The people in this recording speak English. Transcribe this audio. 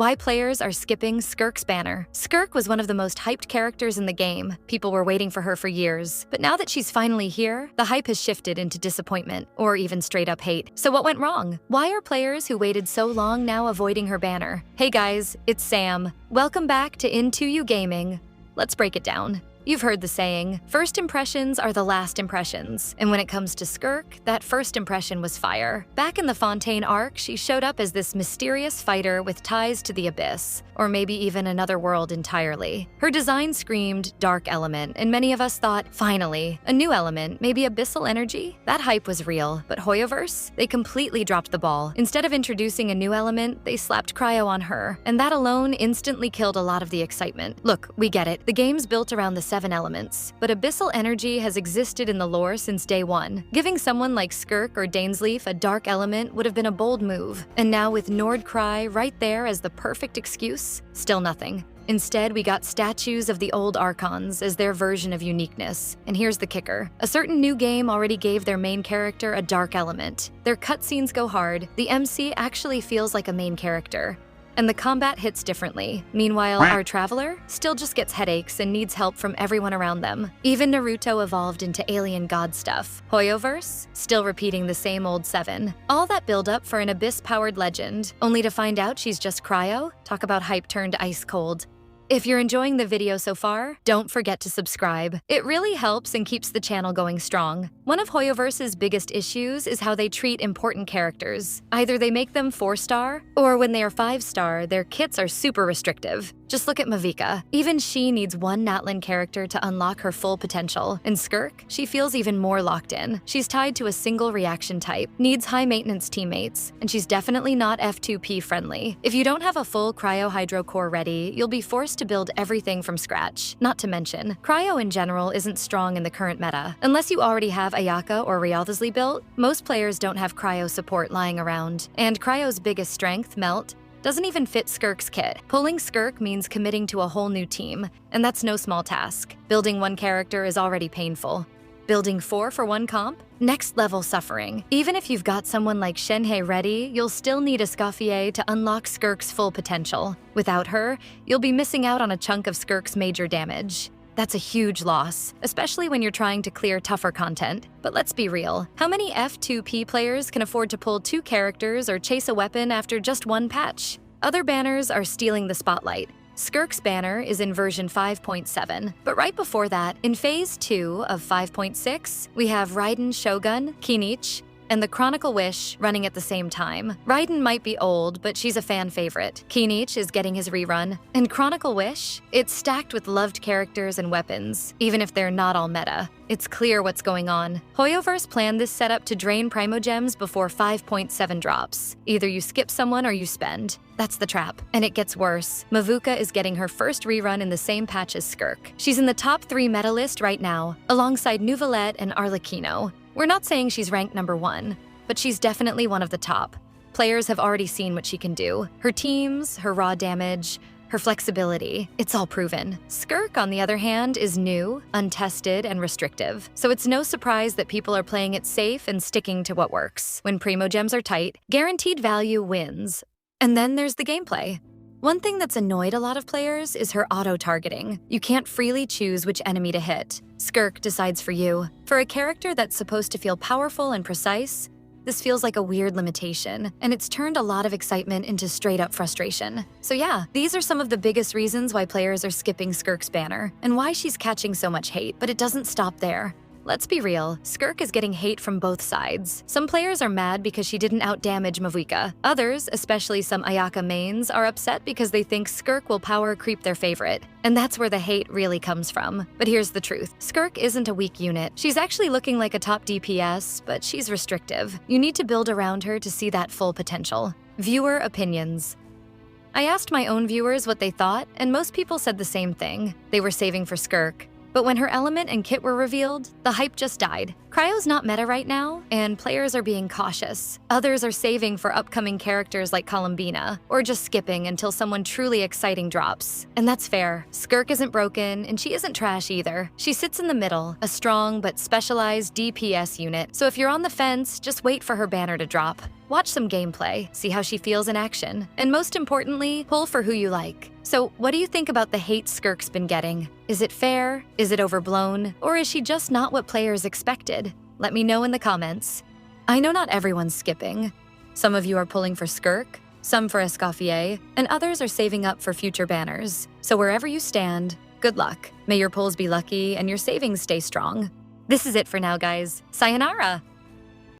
Why players are skipping Skirk's banner. Skirk was one of the most hyped characters in the game. People were waiting for her for years. But now that she's finally here, the hype has shifted into disappointment, or even straight up hate. So what went wrong? Why are players who waited so long now avoiding her banner? Hey guys, it's Sam. Welcome back to Into You Gaming. Let's break it down. You've heard the saying, first impressions are the last impressions. And when it comes to Skirk, that first impression was fire. Back in the Fontaine arc, she showed up as this mysterious fighter with ties to the Abyss, or maybe even another world entirely. Her design screamed dark element, and many of us thought, finally, a new element, maybe abyssal energy? That hype was real, but Hoyoverse? They completely dropped the ball. Instead of introducing a new element, they slapped cryo on her, and that alone instantly killed a lot of the excitement. Look, we get it. The game's built around the 7 elements, but abyssal energy has existed in the lore since day one. Giving someone like Skirk or Dainsleif a dark element would have been a bold move. And now with Nordcry right there as the perfect excuse, still nothing. Instead, we got statues of the old Archons as their version of uniqueness. And here's the kicker. A certain new game already gave their main character a dark element. Their cutscenes go hard. The MC actually feels like a main character. And the combat hits differently. Meanwhile, our traveler still just gets headaches and needs help from everyone around them. Even Naruto evolved into alien god stuff. Hoyoverse, still repeating the same old 7. All that build-up for an abyss-powered legend, only to find out she's just cryo? Talk about hype turned ice cold. If you're enjoying the video so far, don't forget to subscribe. It really helps and keeps the channel going strong. One of Hoyoverse's biggest issues is how they treat important characters. Either they make them 4-star, or when they are 5-star, their kits are super restrictive. Just look at Mavuika. Even she needs one natlan character to unlock her full potential. And Skirk, she feels even more locked in. She's tied to a single reaction type, needs high-maintenance teammates, and she's definitely not F2P friendly. If you don't have a full cryo hydro core ready, you'll be forced to build everything from scratch. Not to mention, cryo in general isn't strong in the current meta. Unless you already have Ayaka or Realthesly built, most players don't have cryo support lying around. And cryo's biggest strength, Melt, doesn't even fit Skirk's kit. Pulling Skirk means committing to a whole new team, and that's no small task. Building one character is already painful. Building 4 for one comp? Next level suffering. Even if you've got someone like Shenhei ready, you'll still need Escoffier to unlock Skirk's full potential. Without her, you'll be missing out on a chunk of Skirk's major damage. That's a huge loss, especially when you're trying to clear tougher content. But let's be real, how many F2P players can afford to pull 2 characters or chase a weapon after just one patch? Other banners are stealing the spotlight. Skirk's banner is in version 5.7, but right before that, in Phase 2 of 5.6, we have Raiden Shogun, Kinich, and the Chronicle Wish running at the same time. Raiden might be old, but she's a fan favorite. Kinich is getting his rerun. And Chronicle Wish? It's stacked with loved characters and weapons, even if they're not all meta. It's clear what's going on. Hoyoverse planned this setup to drain Primogems before 5.7 drops. Either you skip someone or you spend. That's the trap. And it gets worse. Mavuika is getting her first rerun in the same patch as Skirk. She's in the top 3 meta list right now, alongside Neuvillette and Arlecchino. We're not saying she's ranked number 1, but she's definitely one of the top. Players have already seen what she can do. Her teams, her raw damage, her flexibility, it's all proven. Skirk, on the other hand, is new, untested, and restrictive. So it's no surprise that people are playing it safe and sticking to what works. When Primogems are tight, guaranteed value wins. And then there's the gameplay. One thing that's annoyed a lot of players is her auto-targeting. You can't freely choose which enemy to hit. Skirk decides for you. For a character that's supposed to feel powerful and precise, this feels like a weird limitation, and it's turned a lot of excitement into straight-up frustration. So yeah, these are some of the biggest reasons why players are skipping Skirk's banner, and why she's catching so much hate, but it doesn't stop there. Let's be real, Skirk is getting hate from both sides. Some players are mad because she didn't outdamage Mavuika. Others, especially some Ayaka mains, are upset because they think Skirk will power creep their favorite. And that's where the hate really comes from. But here's the truth. Skirk isn't a weak unit. She's actually looking like a top DPS, but she's restrictive. You need to build around her to see that full potential. Viewer opinions. I asked my own viewers what they thought, and most people said the same thing. They were saving for Skirk. But when her element and kit were revealed, the hype just died. Cryo's not meta right now, and players are being cautious. Others are saving for upcoming characters like Columbina, or just skipping until someone truly exciting drops. And that's fair. Skirk isn't broken, and she isn't trash either. She sits in the middle, a strong but specialized DPS unit. So if you're on the fence, just wait for her banner to drop. Watch some gameplay, see how she feels in action, and most importantly, pull for who you like. So, what do you think about the hate Skirk's been getting? Is it fair? Is it overblown? Or is she just not what players expected? Let me know in the comments. I know not everyone's skipping. Some of you are pulling for Skirk, some for Escoffier, and others are saving up for future banners. So wherever you stand, good luck. May your pulls be lucky and your savings stay strong. This is it for now, guys. Sayonara!